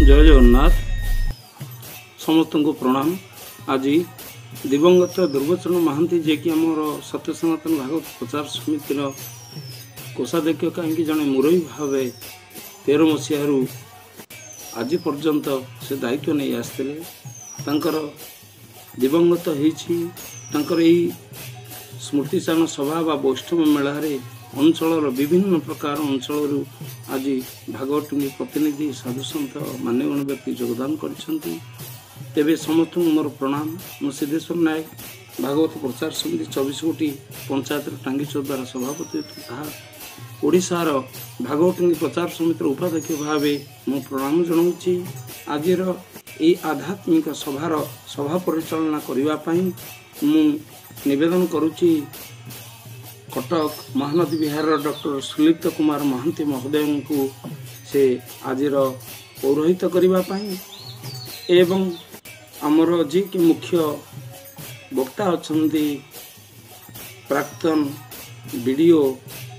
जय जगन्नाथ समस्त को प्रणाम। आज दिवंगत ध्रुवचरण महांती जे कि आमर सत्य सनातन भागवत प्रचार समितिर कोषाध्यक्ष कहीं जड़े मुरबी भाव 13 मसीह आज पर्यंत से दायित्व नहीं आसते दिवंगत होती स्मृतिचारण सभा व वैष्णव मेलारे अंचल विभिन्न प्रकार अंचल आज भागवत प्रतिनिधि साधुसंत मान्यगण व्यक्ति योगदान करछंती। तेबे समस्त मोर प्रणाम। मु सिद्धेश्वर नायक भागवत प्रचार समिति 24 गोटी पंचायत टांगीचौर द्वारा सभापति तथा ओडिशार भागवत प्रचार समितिर उपाध्यक्ष भाव मु प्रणाम जनाऊँगी। आज ये आध्यात्मिक सभार सभा परिचालना करने मु निवेदन करुच्ची कटक महानदी विहार डॉक्टर सुलिप्त कुमार महांती महोदय को से आज पौरोहित करने एवं आमर जी कि मुख्य वक्ता अच्छा प्राक्तन वीडियो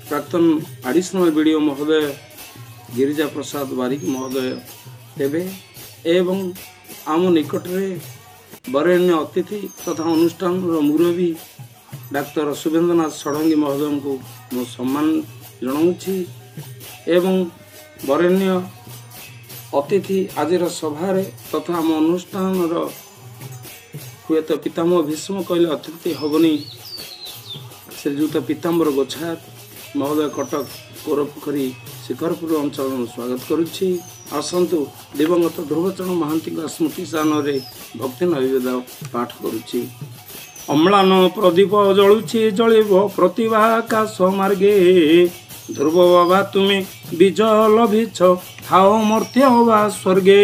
प्राक्तन एडिशनल वीडियो महोदय गिरिजा प्रसाद बारिक महोदय तेबे एवं आम निकटरे वरेण्य अतिथि तथा अनुष्ठान मुरबी डाक्टर शुभेन्द्रनाथ षडंगी महोदय को मो सम्मान जनाऊँगी एवं वरेण्य अतिथि आज सभार तथा आम अनुष्ठान हुए तो पितामह भीष्म कहले अतिथि हबनी श्रीजुक्त पीताम्बर गोछात महोदय कटक कोरपोखरी शिखरपुर अंचल स्वागत करुच्ची। आसतु दिवंगत ध्रुवचरण महांती स्मृति स्थान भक्ति नैवेद पाठ करुच्ची। अम्लान प्रदीप जलुछि जलिब प्रतिभा आकाश मार्गे ध्रुव बाबा तुमे विजय लभिछ थाओ मर्त्य वा स्वर्गे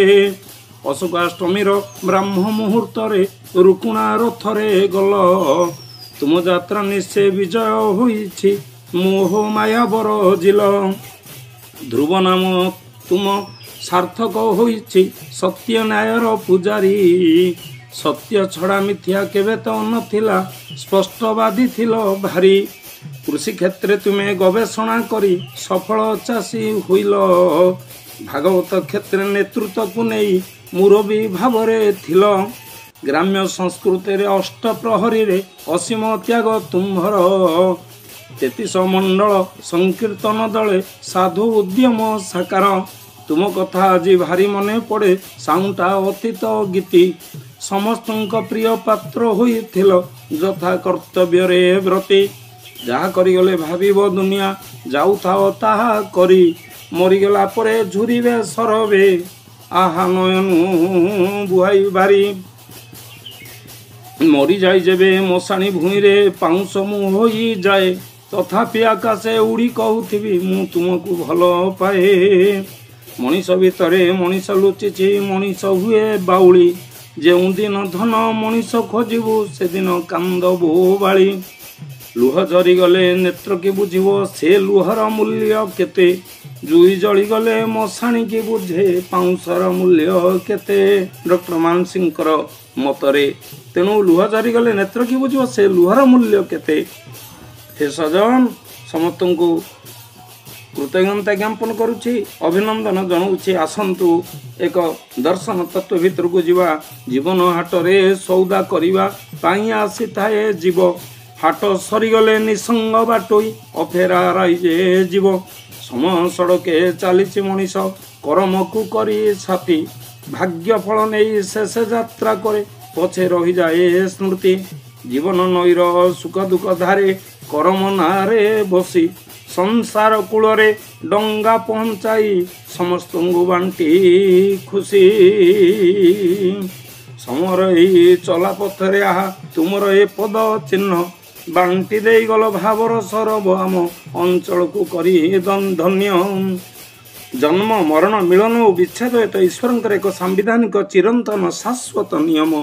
अशोकाष्टमीर ब्राह्म मुहूर्त रुकुणा रथरे गल तुम यात्रा निश्चय विजय होइछि मोह माया बरजिल ध्रुव नाम तुम सार्थक होइछि सत्य न्यायर पूजारी सत्य छड़ा मिथ्या केवे तो नथिला स्पष्टवादी थिलो भारी कृषि क्षेत्र तुमे गवेषणा करी सफल चाषी हुइल भागवत क्षेत्र नेतृत्व को नहीं मुरबी भावरे थिल ग्राम्य संस्कृति अष्ट प्रहरी रे असीम त्याग तुम्भर 33 मंडल संकीर्तन दले साधु उद्यम साकार तुम कथा आज भारी मने पड़े साउंटा अतीत गीति समस्त प्रिय पात्र होइथिल यथा कर्तव्य रे व्रती जहा करिगले भाविब दुनिया जाउथाओ ताहा करी मरीगला परे झुरिबे सरबे आहा नयनु बुहाई बारी मरी जाई जेबे मशाणी भूई रे पाउंस मु होई जाए तथापि आकाशे उड़ी कहूथिबी मु तुमको भल पाए मनीष भितरे मनीष लुचिछि मनीष हुए बाउली जेउ दिन धन मनीष खोजिबु से दिन कांदबो बाली लुह झरी गले नेत्र की बुझिबो से लुहर मूल्य केते जुई जली गले मशाणी की बुझे पाउंसर मूल्य केते डॉक्टर मान सिंह मतरे तेणु लुह झरी गले नेत्र की बुझिबो से लुहर मूल्य केते। हे सजन समस्त को कृतज्ञता ज्ञापन करुच्ची अभिनंदन जनाऊँगी। आसतु एक दर्शन तत्व भितर को जीवा जीवन हाट रे सौदा करने आसी थाए जीव हाट सरीगले निसंग बाटोई अफेरा राइजे जीव समय सड़के चली मनीष कर्म को करी छाती भाग्य फल नहीं शेष यात्रा करे पछे रही जाए स्मृति जीवन नईर सुख दुख धारे कर्म नारे बसी संसार कूलरे डंगा पहुंचाई समस्त बांटी खुशी समर ही चला पथरे आहा तुमर ए पद चिन्ह बांटी दे गल भावर सरब आम अंचल को करी धन्य जन्म मरण मिलन और विच्छेद तो ईश्वर एक सांविधानिक चिरंतन शाश्वत नियम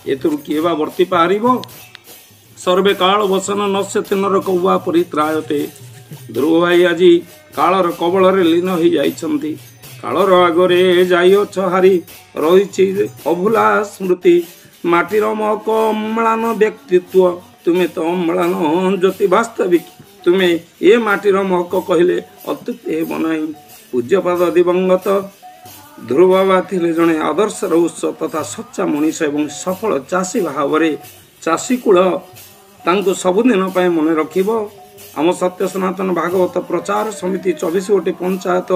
एतु किए बा वर्ती पारिब सर्वे काल वसन नश्यति नर कौआ परित्रायते ध्रुव भाई आज कालर कबल लीन हो जाइछंती कालर आगरे जाइछ हारी रही अभुला स्मृति माटीर महक अम्लान व्यक्तित्व तुम्हें तो अम्लान ज्योति वास्तविक तुम्हें ये माटीर महक कहले अत्युक्ति हेब नाही। पूज्यपाद दिवंगत ध्रुव बाबा थिले जणे आदर्शर उत्स तथा सच्चा मनीष एवं सफल चाषी भाव में चाषी कूल तांको सबुदिन पाए मन रखिबो। आम सत्य सनातन भागवत प्रचार समिति 24 गोटी पंचायत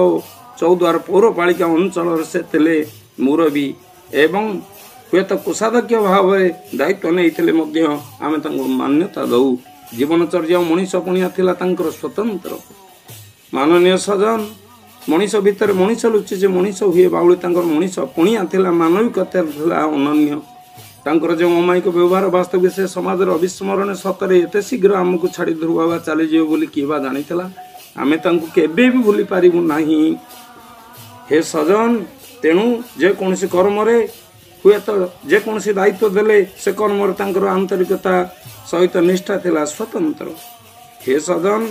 14 पौरपालिका अंचल से थिले मुरबी एवं हुए तो कोषाध्यक्ष भाव में दायित्व नहीं आम मान्यता दऊ। जीवनचर्या मनीष पुणिया थिला तांकर स्वतंत्र। माननीय सजन मनीष भितर मनीष लुचिजे मनीष हुए बाउली तांकर मनीष पुणिया थिला मानविकता थिला अनन्य। तांकर जो अमायिक व्यवहार वास्तविक से समाज अविस्मरण सतरे एते शीघ्र आमको छाड़ी ध्रुव बाबा चली जीव बोली किबा जानितला। आमे तांको केबे भी भूली पारिबु नाही। हे सजन तेणु जे कोनसी कर्म रे हुए तो जे कोनसी दायित्व देले से कर्म रे तांकर आंतरिकता सहित निष्ठा थिला स्वतंत्र। हे सजन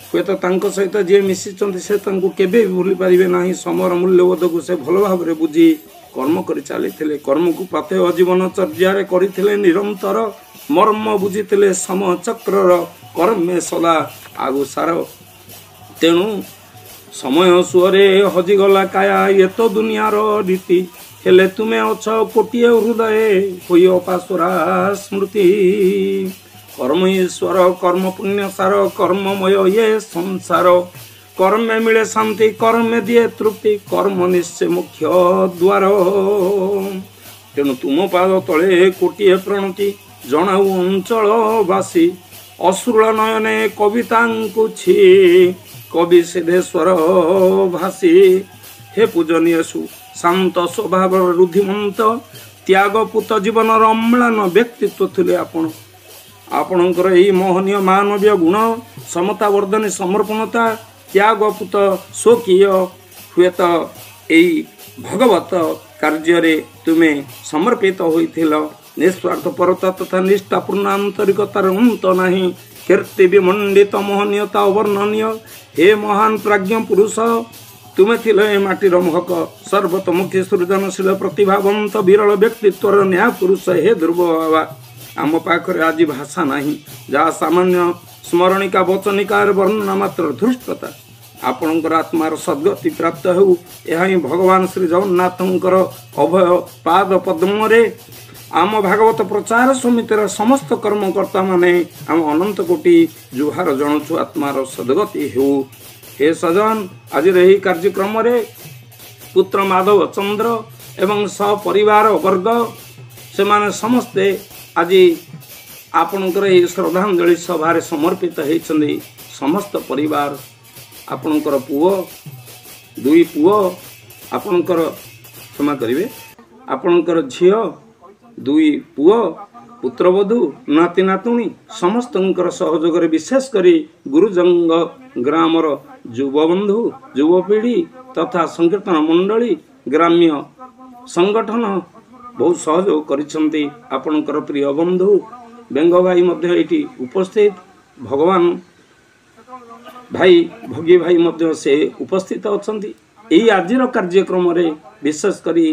हुए तो तांको सहित जे मिसिचंती से तांको केबे भी भूली पारिबे नाही। समर मूल्यबोध को से भल भाव रे बुझी कर्म कर चली कर्म को पाथेय जीवन चर्या करथिले निरंतर मर्म बुझीथिले समचक्र कर्मे सदा आगु सार। तेणु समय सुअरे हजिगला काया ये तो दुनियार रीति हेले तुमे अछ कोटिए हृदय होई अपासुरा स्मृति। कर्म ईश्वर कर्म पुण्य सार कर्ममय ये संसार। कर्म में मिले शांति कर्म में दिए तृप्ति कर्म निश्चय मुख्य द्वार। तेणु तुम पाद तले कोटिए प्रणति जनाऊ अंचलवासी अश्रुल नयने कवितांकुछि कवि सिद्धेश्वर भासी। हे पूजनीयसु शांत स्वभाव रुद्धिमंत त्यागपूत जीवन अम्लान व्यक्तित्व थिले आपण। आपणकर यही मोहनीय मानवीय गुण समता वर्धन समर्पणता त्यागपूत स्वकीय हुए तो यही भगवत कार्य तुमे समर्पित होइथिल। निस्वार्थ परता तथा निष्ठापूर्ण आंतरिकतार अंत नहीं। कीर्ति विमंडित मोहनीयता अवर्णनीय। हे महान प्राज्ञ पुरुष तुमे थिले माटीर महक सर्वतोमुखी सृजनशील प्रतिभावंत विरल व्यक्तित्वर न्याय पुरुष। हे ध्रुव बाबा आम पाखरे आज भाषा नहीं जहाँ सामान्य स्मरणिका वचनिकार वर्णना मात्र धृष्टता। आपणकर आत्मार सद्गति प्राप्त हो यह भगवान श्री जगन्नाथंकर अभय पाद पद्म रे आम भागवत प्रचार समितिर समस्त कर्मकर्ता माने आम अनंत कोटि जुहार जणुछु आत्मार सद्गति हो। हे सजन आज यही कार्यक्रम रे पुत्र माधव चंद्र एवं सपरिवार वर्ग से माने समस्ते आज आपणकर यही श्रद्धांजलि सभा समर्पित होती। समस्त परिवार आपणकर पुओ दुई पुओ आपणकर क्षमा करिवे आपणकर झियो दुई पुओ पुत्रवधू नाती नातुणी समस्तंकर सहयोग विशेष करी गुरुजंग ग्रामर युवबंधु युवपीढ़ी तथा संकीर्तन मंडली ग्राम्य संगठन बहुत सहयोग करिसेंती। आपणकर प्रिय बंधु बेंग भाई मध्य एटी उपस्थित भगवान भाई भोगी भाई मध्य से उपस्थित अछंती। एही आजिर कार्यक्रम रे विशेष करी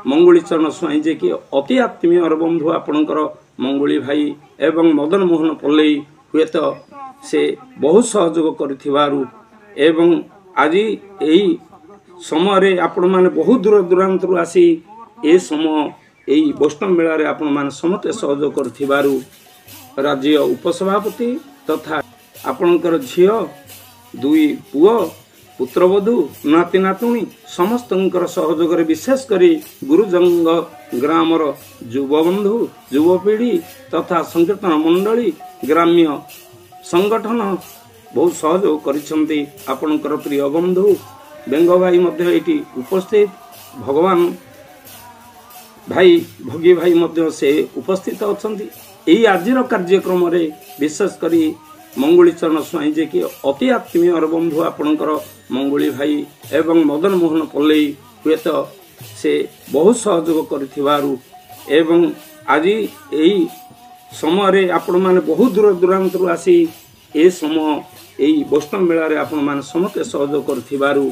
मंगुली चरण स्वाई जे कि अति आत्मीय बंधु आपणकर मंगुली भाई एवं मदन मोहन पल्लई हुए तो से बहुत सहयोग करिथिबारु एवं आज एही समय रे आपण माने बहुत दूर दूरांतरु आसी ए समय एही वैष्णव मेला रे आपण माने समते सहयोग करिथिबारु राज्य उपसभापति तथा आपणकर झियो दुई पुओ पुत्रवधू नाती नातुणी समस्तंकर सहयोग विशेष करी गुरुजंग ग्रामर युवबंधु युवपीढ़ी तथा संकीर्तन मंडली ग्राम्य संगठन बहुत सहयोग करिसेंती। आपणकर प्रिय बंधु बेंग भाई मध्य एटी उपस्थित भगवान भाई भोगी भाई मध्य से उपस्थित अछंती। एही आजिर कार्यक्रम रे विशेष करी मंगुली चरण स्वाई जे कि अति आत्मीय बंधु आपणकर मंगुली भाई एवं मदन मोहन पल्लई हुए तो से बहुत सहयोग करिथिबारु एवं आज एही समय रे आपण माने बहुत दूर दूरांतरु आसी ए समय एही वैष्णव मेला रे आपण माने समते सहयोग करिथिबारु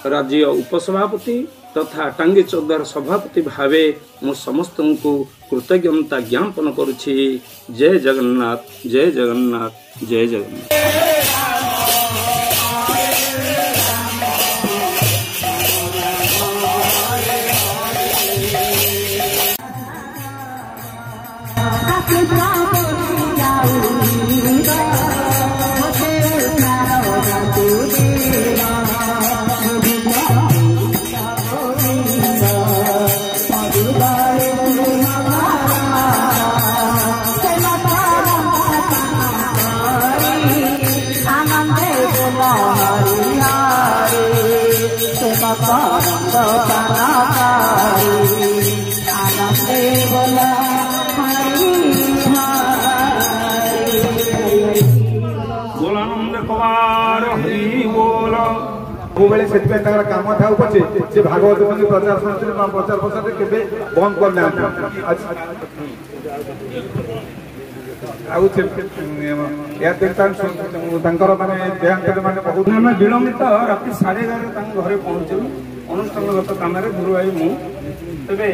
राज्य उपसभापति तथा टांगी चौद्वार सभापति भावे मु समस्त को कृतज्ञता ज्ञापन करुछि। जय जगन्नाथ जय जगन्नाथ जय जगन्नाथ। से काम था पचे से भागवत मंदिर प्रचार प्रचार प्रसार के बंद करना विलंबित राति 11:30 घरे पहुंचलु अनुष्ठानगत कम गुरु भाई मुझे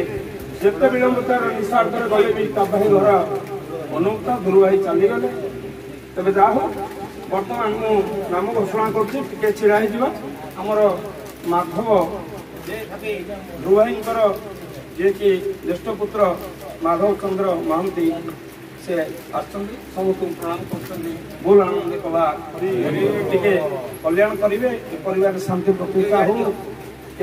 जिते विलंबित निशाद गले भी भाई घर अनुमता गुरु भाई चलीगले तेज जा हो बर्तमान मु नाम घोषणा कर छिड़ा आमर माधव गुरु भाई जी कि ज्येष्ठ पुत्र माधव चंद्र महांती से आसुँच समस्त प्रणाम कर बोल आनंद कला टे कल्याण करेंगे परिवार शांति प्रतिष्ठा हो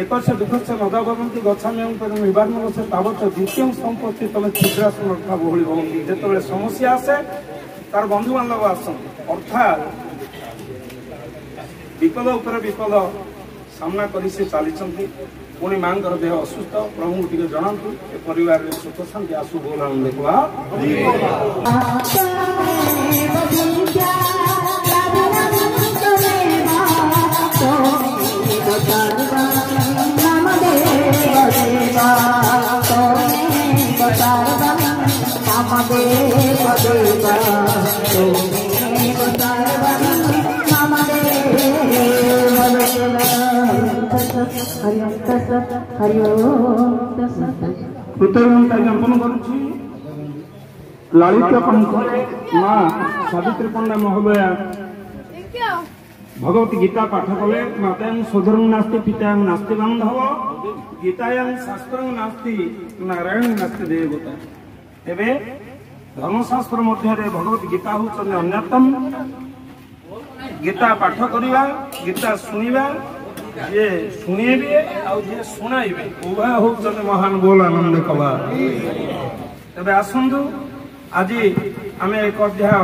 एक से दुख से नदा भवंती गच्छा निर्वाण से तावत द्वितीय संपत्ति तुम छिद्रासन रखा बहुली भवंती जो समस्या आसे तार बंधु बांधव आस अर्थात विपद उपर विपद सामना कर चली पुणी माँ देह असुस्थ प्रभु टे जनातु परिवार में सुख शांति आसु बोल आनंद कृतज्ञता ज्ञापन करुछि लालित्य पंथरे माँ सावित्री पंडा महोदया भगवती गीता पाठ कले मातायां सोदरं नास्ति पितायां नास्ति बान्धव गीतायां शास्त्रं नास्ति नारायण नास्ति देवता एबे धर्मशास्त्र मध्य भगवती गीता होचन अन्यतम गीता पाठ करिवा गीता सुनिवा ये शुणेबे आउ शुणाइबे उभय होचन महान बोल आनंद कला तबे आसंदु आज आम एक अध्याय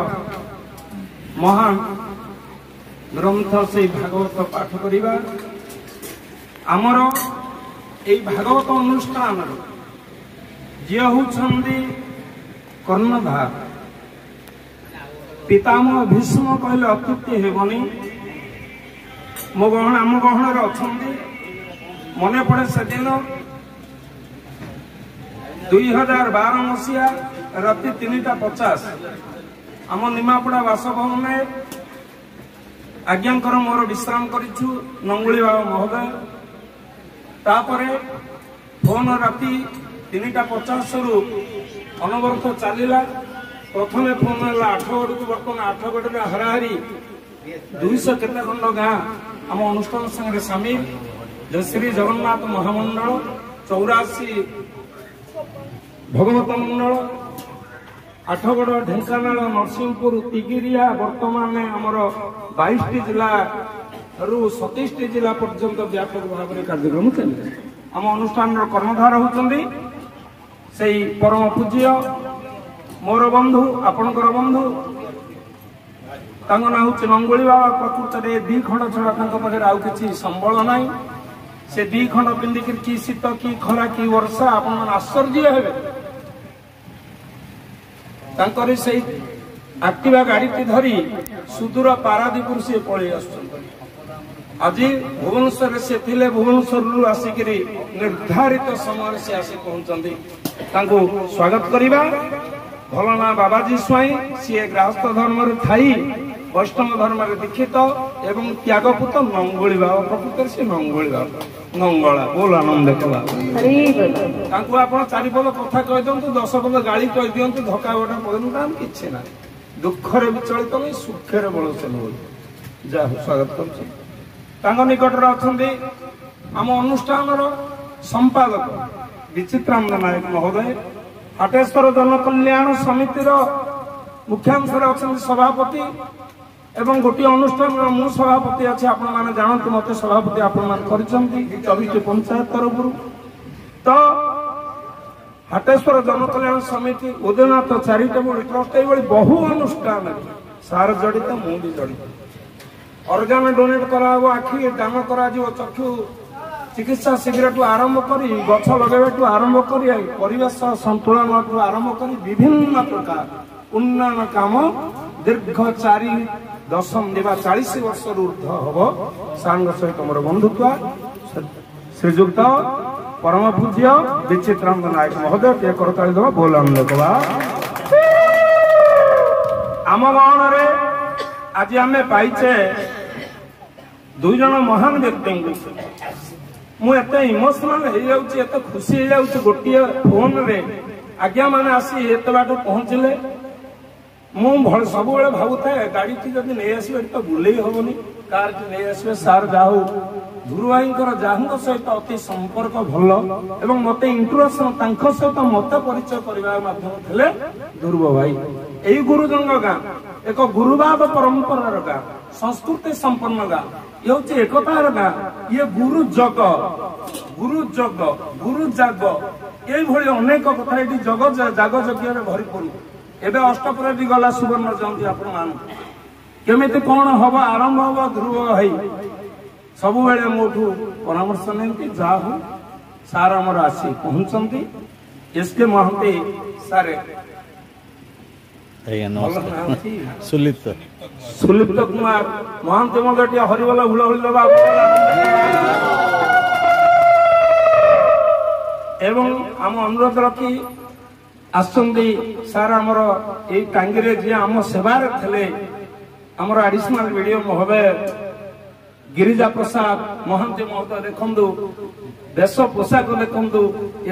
महान ग्रंथ से भागवत पाठ करिवा आमर ए भागवत अनुष्ठान जे होचंदी कर्णधार पितामह भीष्म कहले अत्युक्ति हेबनी मो गहन आम गहन अच्छा मन पड़े से दिन 2012 मसीहा राति 3:50 आम निमापड़ा बासभवन में आज्ञाकर मोर विश्राम करिछु नंगुली बाबा महोदय तापरे फोन राति 3:50 रु अनवरत चलला प्रथम फोन है 8 गड़ को बर्तमान 8 गड़ हाराहारी 200 केते खंड गाँ आम अनुष्ठान संगे सामिल जो श्री जगन्नाथ महामंडल 84 भगवत मंडल 8गड़ ढेंकानाल नरसिंहपुर तिगिरिया बर्तमान आमर 22 जिला रु 27 जिला पर्यंत व्यापक भाव में कार्यक्रम चलते आम अनुष्ठान कर्णधार होती से परम पूज्य मोर बंधु आपणकर बंधु ना हूँ नंगुली बाबा प्रकृत में 2 खंड छड़ा पाखे आउ कि संबल ना से 2 खंड पिंधिक कि शीत कि खरा कि वर्षा आपण आश्चर्य हे से एक्टिवा गाड़ी धरी सुदूर पारादीप से पलि आज भुवनेश्वर से थे भुवनेश्वर आसिक निर्धारित समय से आसी पहुंचती स्वागत करवा भल ना बाबाजी स्वाई सी गृहस्थ धर्म थाई वैष्णव धर्म दीक्षित एवं त्यागपुत नंगुली बाबा प्रकृत से नंगुली बाबा नंगला बोल आनंद कला आप चारिपद कथा कही दिंतु 10 पद गाड़ी कही दिंतु धक्का बटा पड़ना कि ना दुखरे विचलित नहीं सुखे बलसेन जा स्वागत कर निकट अच्छा आम अनुष्ठान संपादक विचित्रानंद नायक महोदय हाटेश्वर जन कल्याण समितिर मुख्यांशर अच्छा सभापति एवं गोटे अनुष्ठान मु सभापति अच्छे आपण मैंने जानते मत सभापति आपण 24 पंचायत तरफ तो हाटेश्वर जन कल्याण समिति उदयनाथ चैरिटेबल ट्रस्ट ये बहु अनुष्ठान सार जड़ित मुझे जड़ित अर्गान डोनेट करा आखि दान करा चक्षु चिकित्सा शिविर आरंभ कर गछ लगेवा आरंभ कर परिवेश संतुलन आरंभ कर विभिन्न प्रकार उन्नयन काम दीर्घ 40 वर्ष ऊर्ध हम सार सहित मोर बंधुत्व श्रीजुक्त परम पूज्य विचित्रानंद नायक महोदय टे करताली देवा बोल आम गहन आज आम पाइचे दुई जन महान व्यक्ति मुझे इमोशनाल हो जाऊँ एत खुशी हो जाऊँ गोटे फोन रे आज्ञा मैंने आसी एत बाट पहुँचले मुझे सब भावु थाए गाड़ी टी जब नहीं आसवे तो बुले हेनी कार नहीं आसवे सार जाऊ ध्रुव भाई जहाँ सहित अति संपर्क भल एवं मत इंट्रोडक्शन सहित मत परिचय करने मध्यम थे ध्रुव भाई यही गुरुजन गाँ एक गुरुभाव परंपरार गाँ संस्कृति संपन्न गाँ ये हूँ एकतार गाँ ये गुरु जग गुरु जाग ये अनेक कथा ये जग जाग यज्ञ भरपूर एवं अष्टप्रहरी गला सुवर्ण जयंती आपण मान केमी कौन हम आरंभ हम ध्रुव भाई सब मोठू परामर्श नहीं जा हो सार आमर आसी पहुंचती एसके महांती सारे सुलिप्त कुमार महांती मध्य हरिबला हुलहुली दबा एवं आम अनुरोध रखी आसंदी सार आमर ए टांगी जी आम सेवार थे आमर एडिशनल वीडियो महोदय गिरिजा प्रसाद महांती महोदय देखु देश पोशाक देखु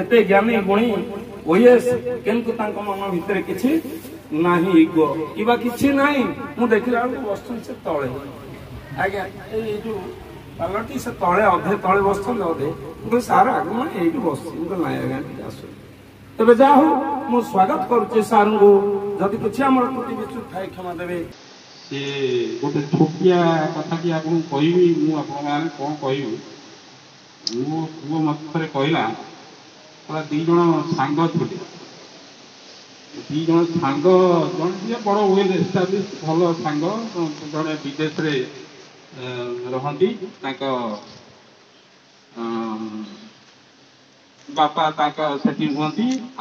एते ज्ञानी गुणी ओएस किंतु मन भितर किछि नाही इगो इबा किछि नाही मु देखिला बस्तु से तळे आज्ञा ए जो पालटी से तळे अधे तळे बस्तु अधे सार आगु ए बस्तु नाही आज्ञा आसो तबे जा हो मु स्वागत करूचे सार को जदि कुछ हमर त्रुटि बिचु थाए क्षमा देबे से गोटे छोटिया कथा की आपन कहबी मु आपन माने कोन कहबी मु पुओ मत थरे कहला पूरा दी जण सांग थिले दी जण सांग जण जे बड़ वेल एस्टाब्लिश भलो सांग जणे विदेश रे रहंती ताका बापा सेठी हुआ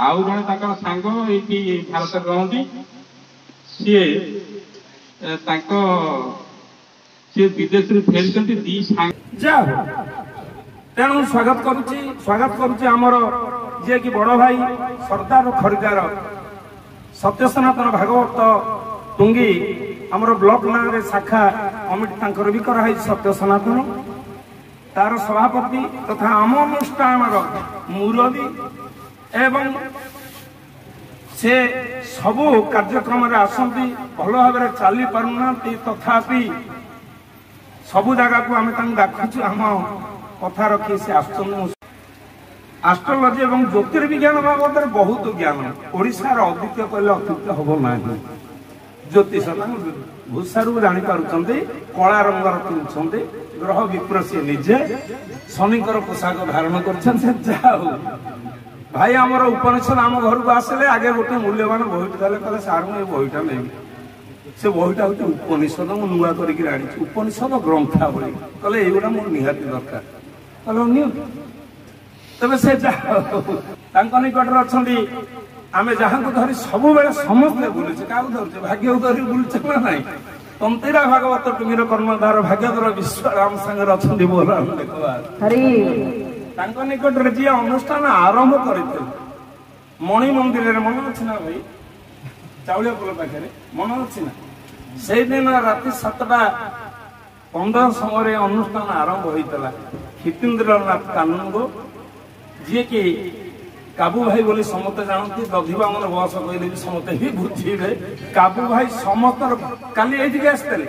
आउ जड़े सांग ये भारत रहती सी विदेश फेरी दी जा तेणु स्वागत करुच्ची आमर जे कि बड़ भाई सरदार खड़गार सत्य सनातन भागवत टुंगी आमर ब्लॉक ना शाखा कमिटी भी कराई सत्य सनातन तार सभापति तथा आम अनुष्ठान मुरबी एवं से सबु कार्यक्रम आसती भल भाव चली पारना तथापि सबु जगह को आम डाकुचु आम कथा रखी से आस्ट्रोलॉजी एवं ज्योतिर्विज्ञान बाबद बहुत ज्ञान ओडिशार अद्वितीय कहले अत्युक्त हम ना ज्योतिष भूषारू जापार कला रंगर पिंधुंट ग्रह विप्र सी निजे शनिकर पोशाक धारण कर भाई आमर उपनिषद आम घर को आसले आगे गोटे मूल्यवान बहीटी देले कहले सार मुझे बहीटा नहीं से बहीटा हूँ उपनिषद मु नुआ करके उपनिषद ग्रंथावली कहले युवा मोर निहाती दरकार कहले तबे से निकटर अच्छा आम जहाँ को धरी सब समस्ते बुलूचे क्या धरुचे भाग्य धरी बुलूचे ना ना तंतीरा भागवत टुंगीर कर्णधार भाग्यधर विश्वराम सागर अच्छा बोला निकट जी अनुष्ठान आरंभ करते मणि मंदिर मन अच्छी ना भाई चाउलिया पोल पाखे मन अच्छी ना से दिन राति 7:15 समय अनुष्ठान आरंभ होता हितेन्द्रनाथ कानून जी कि काबू भाई बोली समस्ते जानती दधिबा मन बस कहले समस्ते ही बुझे काबू भाई समस्त काली ये आसते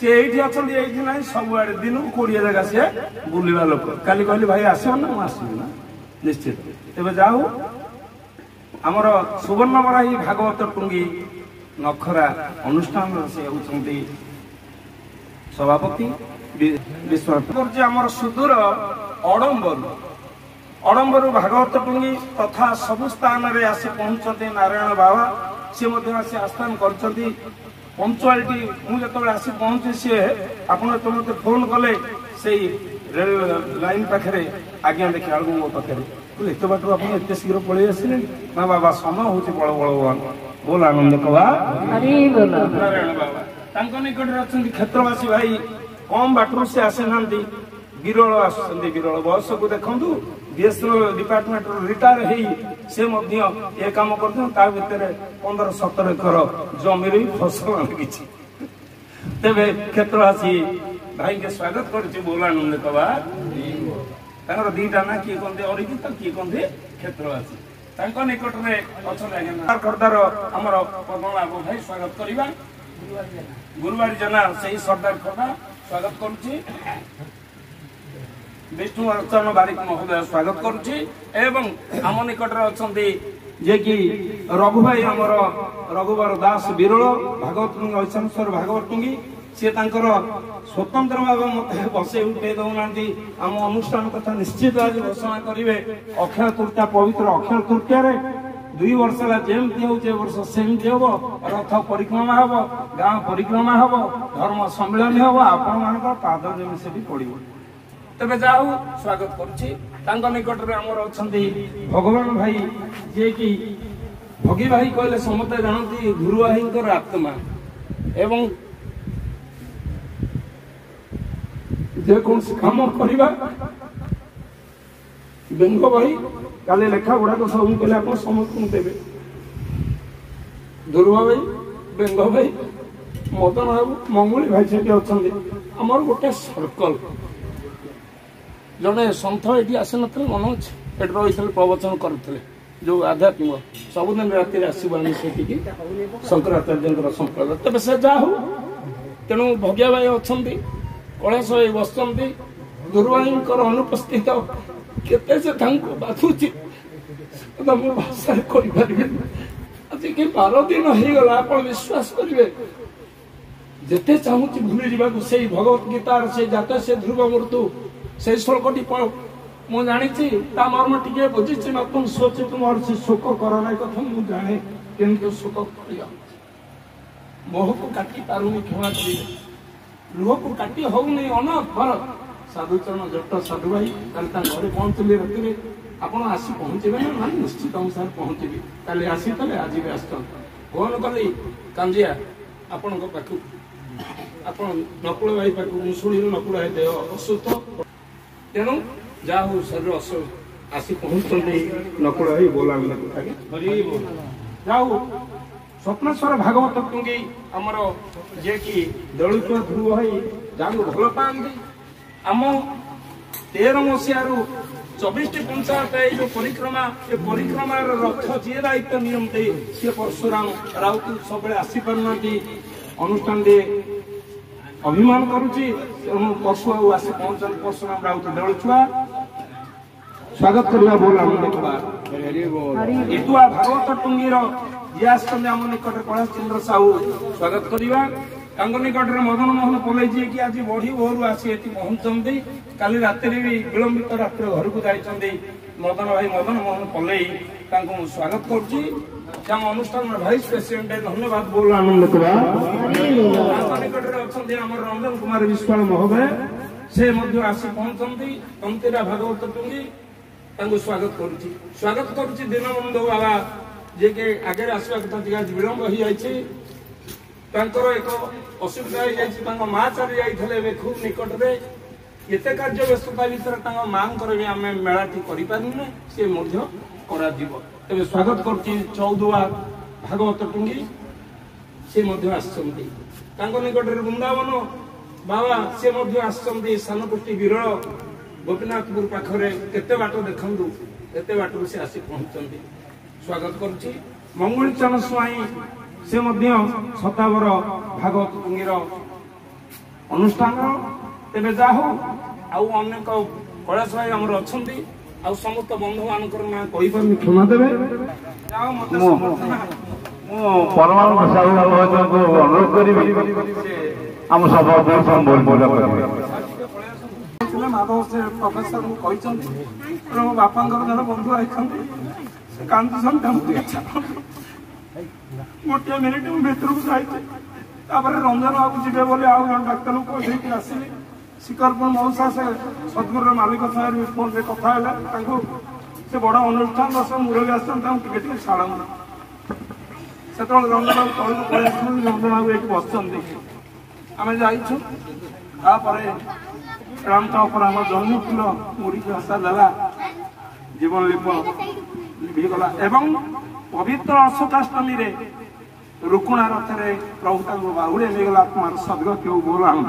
सी ये अच्छा ये ना सब आड़े दिन को 20 जगह सी बुलवा लोक काली कहली भाई आसो ना आसबी ना निश्चित तेज जाऊ आमर सुवर्णमराही भागवत टुंगी नखरा अनुष्ठान से होती सभापति विश्वनाथ आमर सुदूर अड़म्बर भागवत टुंगी तथा सबु स्थान रे आसी पहुंचते नारायण बाबा सी आसी आस्थान कर पंचुआलिटी मुझे आसी पहुंचे सी आप मत फोन कले से रेल लाइन पाखे आज्ञा देखा बेलू मो पाखे बोले एत बाट आप एत शीघ्र पलि आसिले ना बाबा समय हूँ बड़ बड़वान बोल आनंद कवा नारायण बाबा निकट अच्छा क्षेत्रवासी भाई कम बाटर से आसी ना विरल आसुच्च विरल बयस को देखु बीएसएनएल डिपार्टमेंट रिटायर हो काम कर 15-17 एकर जमी फसल लगी तेरे क्षेत्रवासी भाई के स्वागत कर बोल आनंद कवा दीटा ना किए कहते अरिजित किए कहते क्षेत्रवासी निकट में अच्छा खर्दार आमर पद्मनाभ भाई स्वागत करवा गुरुवारी जना से सरदार खर्दा स्वागत करुच्ची विष्णु अर्चन बारिक महोदय स्वागत करुच्ची एवं आम निकट अच्छा जे कि रघु भाई आमर रघुवर दास विरल भागवत ऐश्वर भागवत टुंगी सी स्वतंत्र भाव मत बसई उठे दौना आम अनुष्ठान कथा निश्चित आज घोषणा करेंगे अक्षय तृतीया पवित्र अक्षय तृतीया 2 वर्ष है जमती हो वर्ष सेमती हम रथ परिक्रमा हम गाँ परिक्रमा हम धर्म सम्मिलन हम आपण मान पाद जमी से पड़ तेज जाऊ स्वागत करुच्ची निकट में आमर अच्छा भगवान भाई जे कि भगी भाई कहले समस्ते जानती गुरु भाई आत्मा एवं जेकोसी कम करवा बेंग भाई काले लेखा गुड़ाक सब कहले आप समस्त देवे दुर्गा भाई बेंग भाई मदन बाबू मंगुली भाई से अच्छा आमर गोटे सर्कल जड़े सन्थ ये आसी ना मन अच्छे ये रही प्रवचन करते जो आध्यात्मिक सबुदिन राति आसवानी से शंकराचार्य संप्रदाय तेज से जा हो तेणु भगिया भाई अच्छा कलश बसती दुर्वाही अनुपस्थित केते से बाधुची भाषा आज कि 12 दिन हो गला आप विश्वास करेंगे जिते चाहूँ भूली जावाक से भगवत गीतार से जात से ध्रुव मृत्यु से श्लोकटी मुझे जानी मर्म टे बुझी तुम सोच तुम से शोक करना कथा मुझे जाने कि शोक कर मोह को काटी पारूनी क्षमा करेंगे लुह को काटी होनी अनफर साधुचरण जट साधु भाई कल घर पहुँचले राति आप आसी पहुँचे ना निश्चित अनुसार पहुँचे काली आसी आज भी आस फोन कली कांजिया आपण पाख आप नकुल भाई पाख मुशुड़ी नकुल भाई देह असुस्थ तेणु जा हो शरीर आसी पहुँचते नकुल भाई बोला जाऊ स्वप्नेश्वर भागवत टुंगी आमर जे कि दलित ध्रुव भाई जहाँ भल पाती आम 13 मसीह 24टी पंचायत ये परिक्रमा ये परिक्रमार रथ जी दायित्व नियमते सी परशुराम राउत सब आसी पारना अनुष्ठान अभिमान करुच्ची पशु आसी पहुंचा परशुराम राउत दल छुआ स्वागत करवा बोल इतुआ भागवत टुंगीर जी आम निकट कैलाश चंद्र साहू स्वागत करवा निकट में मदन मोहन पलई जी कि आज बढ़ी भोर आसी पहुंचती काली राति भी विलंबित रात्र घर को जाइए मदन भाई मदन मोहन पलई स्वागत करुच्ची अनुष्ठान भाइस प्रेसिडेंट धन्यवाद बोल आनंद निकट में अच्छा आम रंजन कुमार विश्वाल महोदय से आसी पहुंचती तंतिरा भागवत टुंगी स्वागत करुच्ची स्वागत करुच्ची दीनबंधु बाबा जे के आगे आसवा कथा आज विलंब हो जाए एक असुविधा हो माँ चली जाते खूब निकट में एत कार्य व्यस्तता भर माँ भी आम मेलाटी करें सी तेज स्वागत कर भागवत टुंगी सी निकट में वृंदावन बाबा सी आसती सानकोटी विरल गोपीनाथपुर पाखे केते बाट देखु एत बाट से आसी पहुंचती स्वागत करुच्ची मंगुली चरण स्वाई से शतावर भागवत टुंगीर अनुष्ठान तेज जा हो अनेक कैलाश भाई आमर अच्छा समस्त बंधु मान ना कहीपर क्षमा देवे परमाणु साहू को अनुरोध करी आम सब माधव से प्रोफेसर को बापा जन बंधु आई कांदुन गोटे मिनिट भर को जाइए रंजन बाबू जी बोले आउ जन डाक्तर को आसली शिकरपुर मौसा से सदगुरुर मालिक सागर फोन रे कथा से बड़ अनुष्ठान दस मुरली आसते छाड़ से रंजन तौक पड़े रंजन बाबू एक बसुँच आम जाइछु राम चौपर आम जन्म फूल मुड़ी भाषा देला जीवन लिभिगला एवं पवित्र अशोकाष्टमी रे रुकुणा रथ रे प्रभु बाहुड़े नेगला तुम्हार सदगत बोला हम